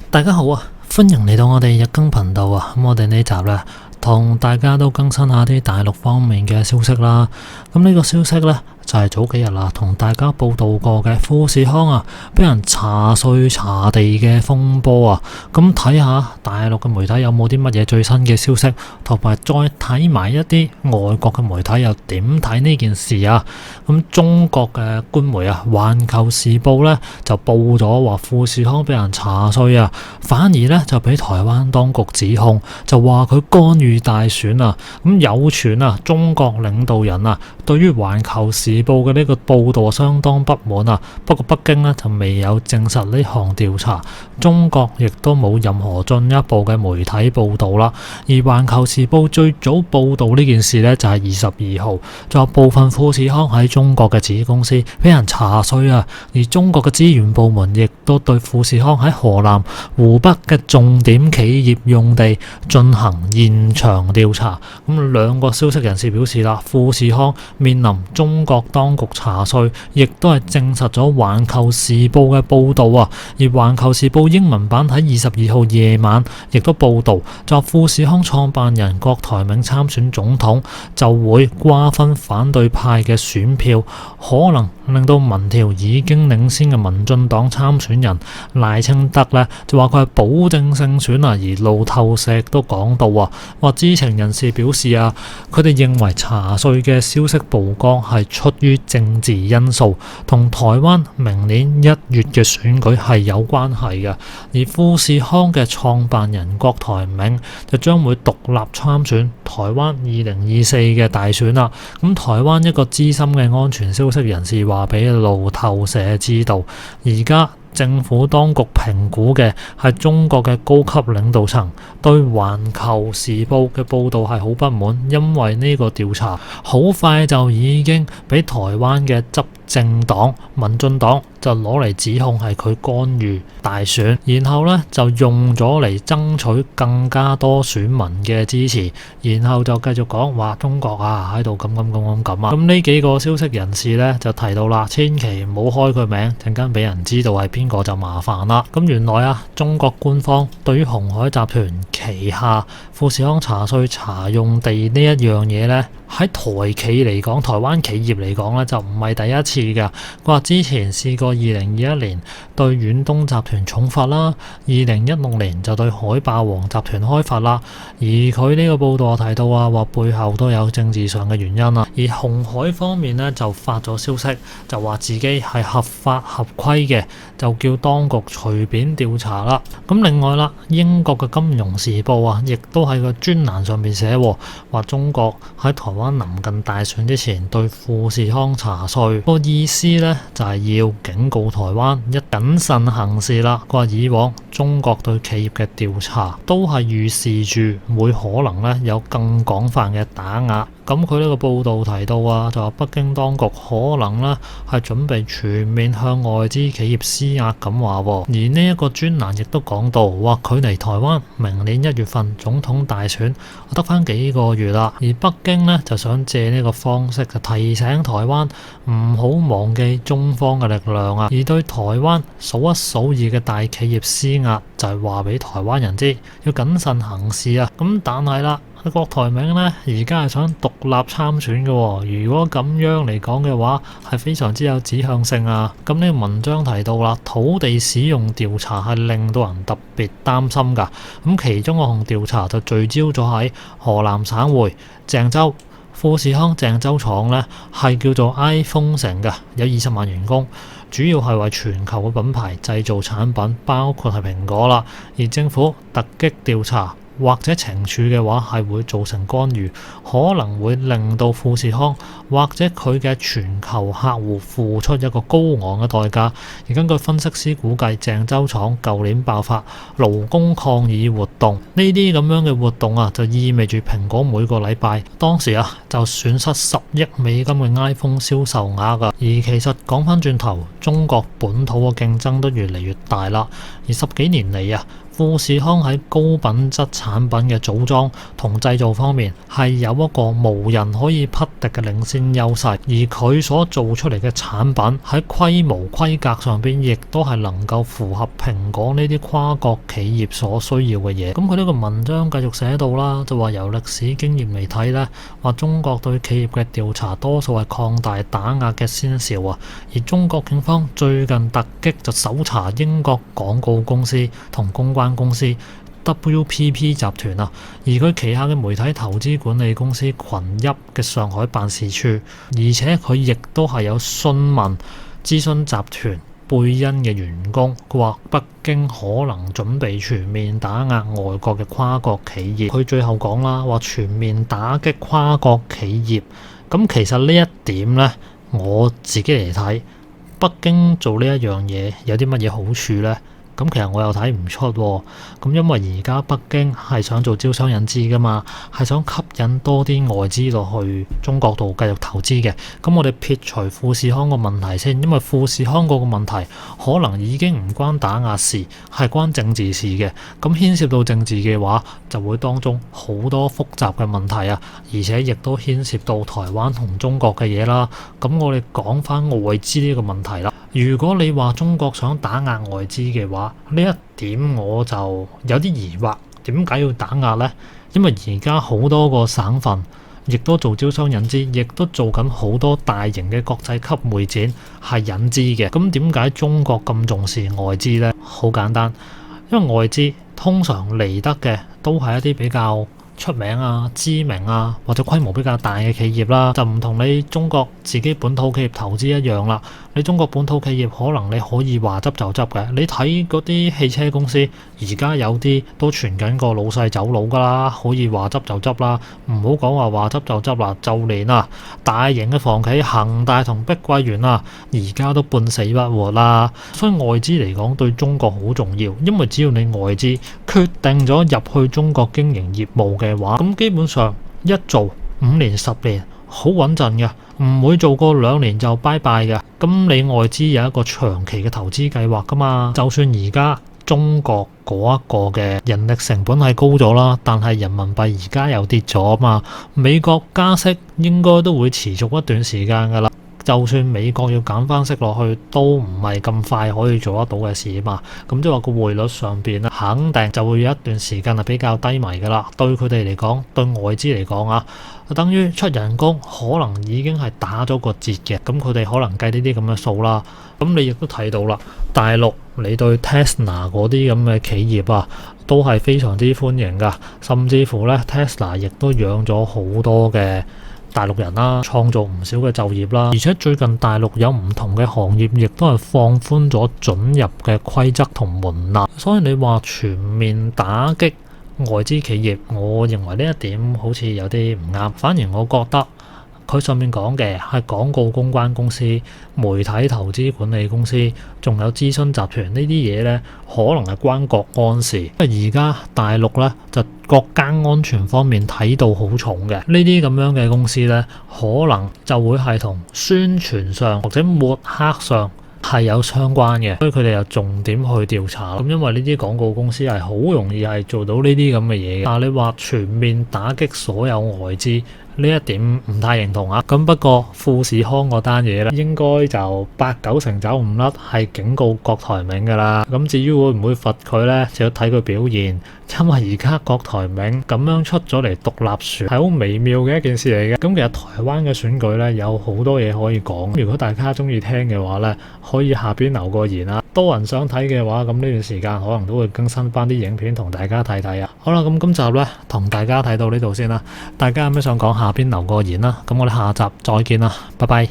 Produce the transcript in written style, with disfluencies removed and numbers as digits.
大家好啊，歡迎嚟到我哋日更頻道啊。咁我哋呢集呢，同大家都更新下啲大陸方面嘅消息啦。咁呢個消息呢，就係早幾日啦，同大家報道過嘅富士康啊，俾人查稅查地嘅風波啊。咁睇下大陸嘅媒體有冇啲乜嘢最新嘅消息，同埋再睇埋一啲外國嘅媒體又點睇呢件事啊。咁中國嘅官媒啊，《環球時報》呢，就報咗話富士康俾人查稅啊，反而呢，就俾台灣當局指控，就話佢干預大選啊。咁有傳啊，中國領導人啊，對於《環球時報》嘅呢個報導相當不滿啊。不過北京呢，就未有證實呢項調查，中國亦都冇任何進一步嘅媒體報導啦。而《環球時報》最早報導呢件事呢，就係22號，就話部分富士康喺中國嘅子公司俾人查稅啊。而中國嘅資源部門亦都對富士康喺河南、湖北嘅重點企業用地進行現場調查。咁兩個消息人士表示啦，富士康面臨中國當局查稅，亦都係證實咗《環球時報》嘅報導啊。而《環球時報》英文版喺22號夜晚亦都報導，就富士康創辦人郭台銘參選總統就會瓜分反對派嘅選票，可能令到民調已經領先嘅民進黨參選人賴清德呢，就話佢係保證勝選啊。而路透社都講到啊，話知情人士表示啊，佢哋認為查稅嘅消息曝光係出於政治因素，同台灣明年1月嘅選舉係有關係嘅。而富士康嘅創辦人郭台銘就將會獨立參選台灣2024嘅大選啦。咁台灣一個資深嘅安全消息人士話俾路透社知道，而家政府當局評估嘅係中國嘅高級領導層對《環球時報》嘅報導係好不滿，因為呢個調查好快就已經俾台灣嘅執政黨民進黨就攞嚟指控係佢干預大選，然後呢就用咗嚟爭取更加多選民嘅支持，然後就繼續講話中國啊喺度咁啊。咁呢幾個消息人士呢，就提到啦，千祈唔好開佢名，陣間俾人知道係邊個就麻煩啦。咁原來啊，中國官方對於鴻海集團旗下富士康查稅查用地呢一樣嘢呢，喺台企嚟講，台灣企業嚟講呢，就唔係第一次㗎。佢話之前試過2021年對遠東集團重罰啦，2016年就對海霸王集團開罰啦。而佢呢個報道提到啊，話背後都有政治上嘅原因啊。而鴻海方面呢，就發咗消息，就話自己係合法合規嘅，就叫當局隨便調查啦。咁另外啦，英國嘅金融時報啊，亦都喺個專欄上面寫話中國喺台灣臨近大選之前對富士康查稅，個意思呢，就係要警告台灣一謹慎行事啦。佢話以往中國對企業嘅調查都係預示住會可能呢有更廣泛嘅打壓。咁佢呢個報道提到啊，就話北京當局可能呢係準備全面向外資企業施壓咁話。而呢一個專欄亦都講到話，距離台灣明年1月份總統大選得返幾個月啦。而北京呢，就想借呢個方式就提醒台灣唔好忘記中方嘅力量啊。而對台灣數一數二嘅大企業施壓，就係話俾台灣人知要謹慎行事啊。咁但係啦，郭台銘呢，而家係想獨立參選嘅。如果咁樣嚟講嘅話，係非常之有指向性啊。咁呢個文章提到啦，土地使用調查係令到人特別擔心噶。咁其中一項調查就聚焦咗喺河南省會鄭州富士康鄭州廠呢，係叫做 iPhone 城嘅，有20萬員工，主要係為全球嘅品牌製造產品，包括係蘋果啦。而政府突擊調查或者懲處嘅話，係會造成干預，可能會令到富士康或者佢嘅全球客戶付出一個高昂嘅代價。而根據分析師估計，鄭州廠舊年爆發勞工抗議活動，呢啲咁樣嘅活動啊，就意味住蘋果每個禮拜當時啊就損失10億美金嘅 iPhone 銷售額噶。而其實講翻轉頭，中國本土嘅競爭都越嚟越大啦。而10幾年嚟啊，富士康喺高品質產品嘅組裝同製造方面係有一個無人可以匹敵嘅領先優勢，而佢所做出嚟嘅產品喺規模規格上邊亦都係能夠符合蘋果呢啲跨國企業所需要嘅嘢。咁佢呢個文章繼續寫到啦，就話由歷史經驗嚟睇呢，話中國對企業嘅調查多數係擴大打壓嘅先兆啊，而中國警方最近突擊就搜查英國廣告公司同公關公司 WPP 集團啊，而佢旗下嘅媒體投資管理公司群邑嘅上海辦事處，而且佢亦都係有詢問諮詢集團貝恩嘅員工，佢話北京可能準備全面打壓外國嘅跨國企業。佢最後講啦，話全面打擊跨國企業。咁其實呢一點呢，我自己嚟睇，北京做呢一樣嘢有啲乜嘢好處呢？咁其實我又睇唔出喎。咁因為而家北京係想做招商引資噶嘛，係想吸引多啲外資落去中國度繼續投資嘅。咁我哋撇除富士康個問題先，因為富士康嗰個問題可能已經唔關打壓事，係關政治事嘅。咁牽涉到政治嘅話，就會當中好多複雜嘅問題啊，而且亦都牽涉到台灣同中國嘅嘢啦。咁我哋講翻外資呢個問題啦。如果你話中國想打壓外資嘅話，呢一點我就有啲疑惑，點解要打壓呢？因為而家好多個省份亦都做招商引資，亦都做緊好多大型嘅國際級會展係引資嘅。咁點解中國咁重視外資呢？好簡單，因為外資通常嚟得嘅都係一啲比較出名啊、知名啊或者規模比較大嘅企業啦，就唔同你中國自己本土企業投資一樣啦。你中國本土企業可能你可以話執就執嘅，你睇嗰啲汽車公司，而家有啲都傳緊個老細走佬噶啦，可以話執就執啦。唔好講話執就執啦，就連大型嘅房企恒大同碧桂園而家都半死不活啦。所以外資嚟講對中國好重要，因為只要你外資決定咗入去中國經營業務嘅話，咁基本上一做5年10年好穩陣嘅，唔會做過2年就拜拜嘅。咁你外資有一個長期嘅投資計劃噶嘛？就算而家中國嗰一個嘅人力成本係高咗啦，但係人民幣而家又跌咗啊嘛。美國加息應該都會持續一段時間噶啦。就算美國要減翻息落去，都唔係咁快可以做得到嘅事啊嘛。咁即係話個匯率上邊咧，肯定就會有一段時間係比較低迷噶啦。對佢哋嚟講，對外資嚟講等於出人工可能已經係打咗個折嘅。咁佢哋可能計呢啲咁嘅數啦。咁你亦都睇到啦，大陸你對 Tesla 嗰啲咁嘅企業都係非常之歡迎噶，甚至乎咧 Tesla 亦都養咗好多嘅大陸人啦，創造唔少嘅就業啦，而且最近大陸有唔同嘅行業亦都係放寬咗准入嘅規則同門檻，所以你話全面打擊外資企業，我認為呢一點好似有啲唔啱，反而我覺得佢上面講嘅係廣告公關公司、媒體投資管理公司，仲有諮詢集團呢啲嘢呢，可能係關國安事。因為而家大陸呢，就國家安全方面睇到好重嘅，呢啲咁樣嘅公司呢，可能就會係同宣傳上或者抹黑上係有相關嘅，所以佢哋又重點去調查。咁因為呢啲廣告公司係好容易係做到呢啲咁嘅嘢嘅。但係你話全面打擊所有外資，呢一點唔太認同啊。咁不過富士康嗰單嘢咧，應該就8-9成走唔甩，係警告郭台銘噶啦。咁至於會唔會罰佢呢？就要睇佢表現。因為而家郭台銘咁樣出咗嚟獨立選，係好微妙嘅一件事嚟嘅。咁其實台灣嘅選舉呢，有好多嘢可以講。如果大家中意聽嘅話呢，可以下邊留個言啊。多人想睇嘅話，咁呢段時間可能都會更新翻啲影片同大家睇睇啊。好啦，咁今集呢，同大家睇到呢度先啦。大家有咩想講，下邊留個言啦。咁我哋下集再見啦，拜拜。